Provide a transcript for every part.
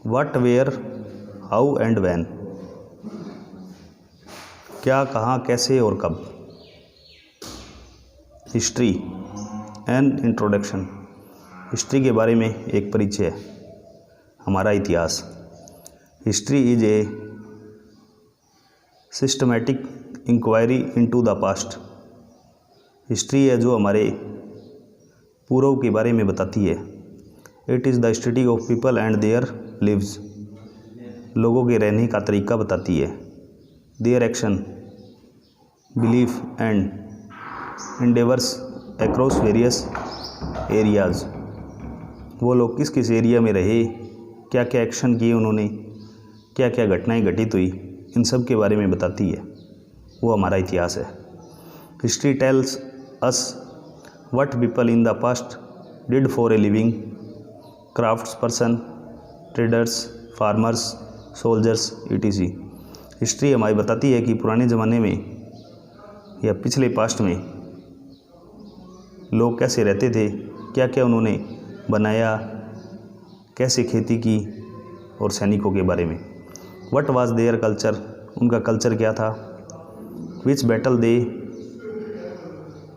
What, where, how and when, क्या, कहाँ, कैसे और कब। हिस्ट्री, एन इंट्रोडक्शन, हिस्ट्री के बारे में एक परिचय, हमारा इतिहास। History is a systematic inquiry into the past. History है जो हमारे पूर्व के बारे में बताती है। It is the study of people and their lives, लोगों के रहने का तरीका बताती है। Their action, belief and endeavours across various areas, वो लोग किस किस एरिया में रहे, क्या क्या एक्शन किए उन्होंने, क्या क्या घटनाएं घटित हुई, इन सब के बारे में बताती है। वो हमारा इतिहास है। History tells us what people in the past did for a living, crafts person, traders, farmers, soldiers, etc। History हमारी बताती है कि पुराने ज़माने में या पिछले पास्ट में लोग कैसे रहते थे, क्या क्या उन्होंने बनाया, कैसे खेती की, और सैनिकों के बारे में। व्हाट वाज देयर कल्चर, उनका कल्चर क्या था। Which battle they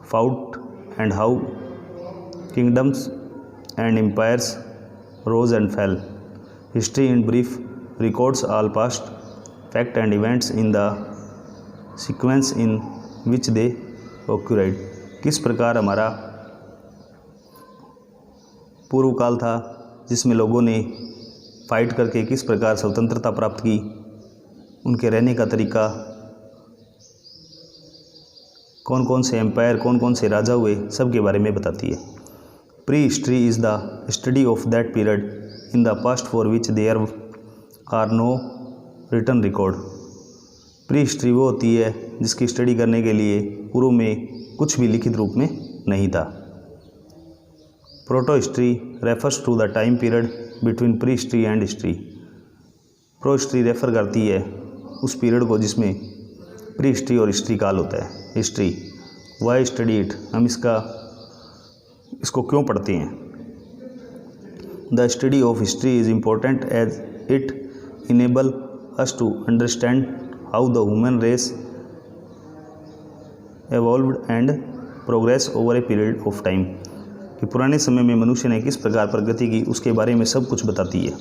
fought and how kingdoms and empires rose and fell. History in brief records all past fact and events in the sequence in which they occurred. किस प्रकार हमारा पूर्व काल था जिसमें लोगों ने फाइट करके किस प्रकार स्वतंत्रता प्राप्त की, उनके रहने का तरीका, कौन कौन से एम्पायर, कौन कौन से राजा हुए, सब के बारे में बताती है। Prehistory is the study of that period in the past for which there are no written record. Prehistory वो होती है जिसकी स्टडी करने के लिए पूर्व में कुछ भी लिखित रूप में नहीं था। Protohistory refers to the time period between prehistory and history. Pro history refer करती है उस पीरियड को जिसमें प्री हिस्ट्री और हिस्ट्री काल होता है। हिस्ट्री, वाई स्टडी इट, हम इसको क्यों पढ़ते हैं। The study of history is important as it enable us to understand how the human race evolved and progress over a period of time, कि पुराने समय में मनुष्य ने किस प्रकार प्रगति की उसके बारे में सब कुछ बताती है।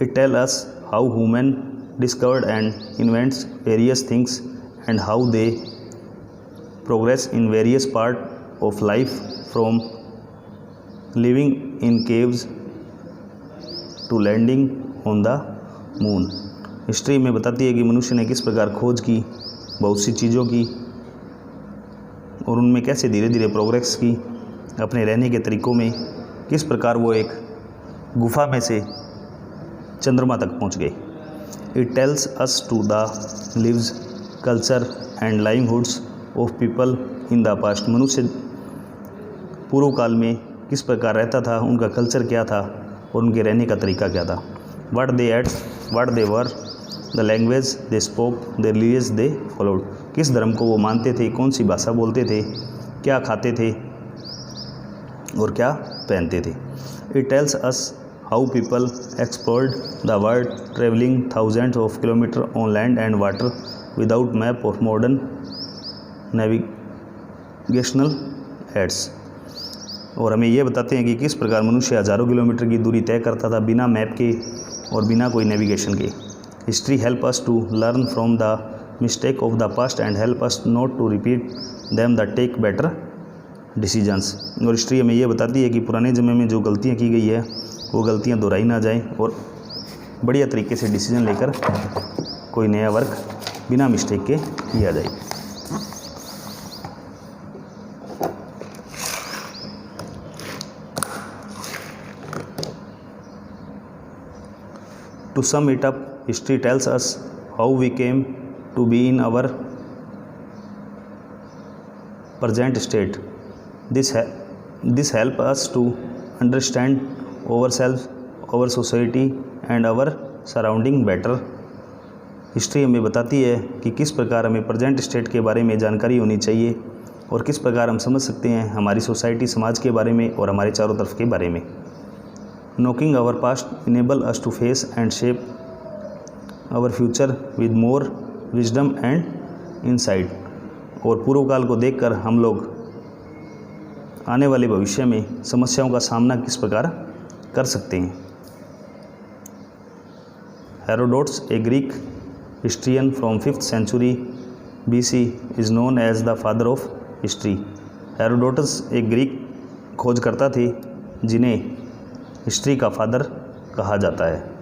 It tell us how human discovered and invents various things and how they progress in various part of life from living in caves to landing on the moon. History में बताती है कि मनुष्य ने किस प्रकार खोज की बहुत सी चीज़ों की और उनमें कैसे धीरे धीरे प्रोग्रेस की, अपने रहने के तरीक़ों में किस प्रकार वो एक गुफा में से चंद्रमा तक पहुंच गए। It tells us to the lives culture and livelihoods of people in the past. मनुष्य पूर्व काल में किस प्रकार रहता था, उनका कल्चर क्या था और उनके रहने का तरीका क्या था। What they ate, what they wore, the language they spoke, the religious they followed. किस धर्म को वो मानते थे, कौन सी भाषा बोलते थे, क्या खाते थे और क्या पहनते थे। It tells us how people explored the world travelling thousands of kilometre on land and water without map और मॉडर्न नेविगेशनल एड्स। और हमें ये बताते हैं कि किस प्रकार मनुष्य हज़ारों किलोमीटर की दूरी तय करता था बिना मैप के और बिना कोई नेविगेशन के। History help us to learn from the mistake of the past and help us not to repeat them the take better decisions. और हिस्ट्री हमें ये बताती है कि पुराने समय में जो गलतियाँ की गई है वो गलतियाँ दोहराई ना जाएं और बढ़िया तरीके से डिसीजन लेकर कोई नया वर्क बिना मिस्टेक के किया जाए। To sum it up, history tells us how we came to be in our present state. This help us to understand ourselves, our society and our surrounding better. History हमें बताती है कि किस प्रकार हमें प्रेजेंट स्टेट के बारे में जानकारी होनी चाहिए और किस प्रकार हम समझ सकते हैं हमारी सोसाइटी, समाज के बारे में और हमारे चारों तरफ के बारे में। Knowing our past enable us to face and shape our future with more wisdom and insight. और पूर्व काल को देखकर हम लोग आने वाले भविष्य में समस्याओं का सामना किस प्रकार कर सकते हैं। Herodotus, a Greek historian from 5th century BC, is known as the father of history. Herodotus एक ग्रीक खोजकर्ता थे जिन्हें हिस्ट्री का फादर कहा जाता है।